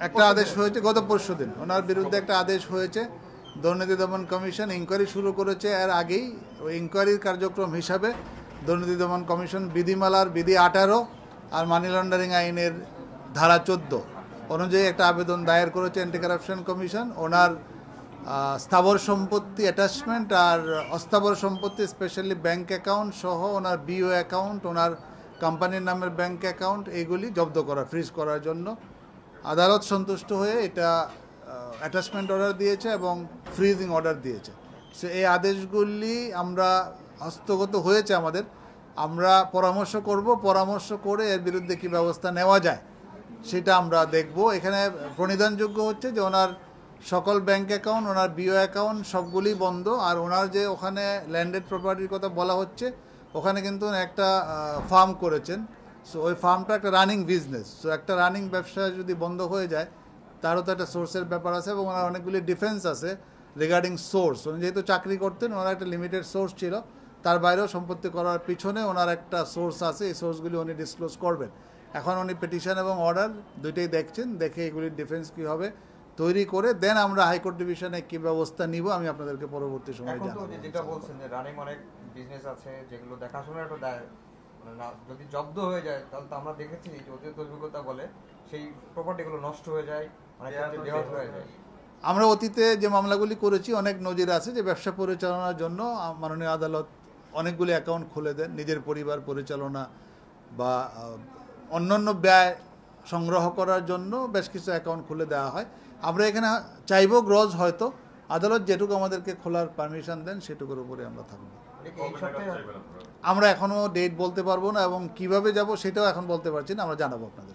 একটা আদেশ হয়েছে গত পরশুদিন, ওনার বিরুদ্ধে একটা আদেশ হয়েছে। দুর্নীতি দমন কমিশন ইনকোয়ারি শুরু করেছে। এর আগেই ওই ইনকোয়ারির কার্যক্রম হিসাবে দুর্নীতি দমন কমিশন বিধিমালার বিধি 18 আর মানি লন্ডারিং আইনের ধারা 14 অনুযায়ী একটা আবেদন দায়ের করেছে অ্যান্টি কারাপশন কমিশন। ওনার স্থাবর সম্পত্তি অ্যাটাচমেন্ট আর অস্থাবর সম্পত্তি স্পেশালি ব্যাংক অ্যাকাউন্ট সহ ওনার বিও অ্যাকাউন্ট, ওনার কোম্পানির নামের ব্যাংক অ্যাকাউন্ট, এইগুলি জব্দ করা, ফ্রিজ করার জন্য আদালত সন্তুষ্ট হয়ে এটা অ্যাটাচমেন্ট অর্ডার দিয়েছে এবং ফ্রিজিং অর্ডার দিয়েছে। সো এই আদেশগুলি আমরা হস্তগত হয়েছে আমাদের। আমরা পরামর্শ করব, পরামর্শ করে এর বিরুদ্ধে কী ব্যবস্থা নেওয়া যায় সেটা আমরা দেখব। এখানে প্রণিধানযোগ্য হচ্ছে যে ওনার সকল ব্যাংক অ্যাকাউন্ট, ওনার বিও অ্যাকাউন্ট সবগুলি বন্ধ। আর ওনার যে ওখানে ল্যান্ডেড প্রপার্টির কথা বলা হচ্ছে, ওখানে কিন্তু একটা ফার্ম করেছেন। সো ওই ফার্মটা একটা রানিং বিজনেস। সো একটা রানিং ব্যবসা যদি বন্ধ হয়ে যায় তারও তো একটা সোর্সের ব্যাপার আছে এবং ওনার অনেকগুলি ডিফেন্স আছে রিগার্ডিং সোর্স। উনি যেহেতু চাকরি করতেন, ওনার একটা লিমিটেড সোর্স ছিল, তার বাইরেও সম্পত্তি করার পিছনে ওনার একটা সোর্স আছে। এই সোর্সগুলি উনি ডিসক্লোজ করবেন। এখন উনি পিটিশন এবং অর্ডার দুইটাই দেখছেন, দেখে এগুলির ডিফেন্স কী হবে তৈরি করে দেন আমরা হাইকোর্ট ডিভিশনে কি ব্যবস্থা নিব আমি আপনাদেরকে পরবর্তী সময়ে জানাবো। যেটা বলছেন যে রানিং অনেক বিজনেস আছে যেগুলো দেখাশোনার একটা দায়, মানে যদি জব্দ হয়ে যায় তাহলে তো আমরা দেখেছি যে অতীত অভিজ্ঞতা বলে সেই প্রপার্টিগুলো নষ্ট হয়ে যায়, অনেক ক্ষেত্রে বেহাত হয়ে যায়। আমরা অতীতে যে মামলাগুলি করেছি অনেক নজির আছে যে ব্যবসা পরিচালনার জন্য মাননীয় আদালত অনেকগুলি অ্যাকাউন্ট খুলে দেন, নিজের পরিবার পরিচালনা বা অন্যান্য ব্যয় সংগ্রহ করার জন্য বেশ কিছু অ্যাকাউন্ট খুলে দেওয়া হয়। আমরা এখানে চাইব গ্রজ হয়তো আদালত যেটুকু আমাদেরকে খোলার পারমিশন দেন সেটুকুর উপরে আমরা থাকবো। আমরা এখনও ডেট বলতে পারবো না এবং কিভাবে যাব সেটাও এখন বলতে পারছি না, আমরা জানাবো আপনাদের।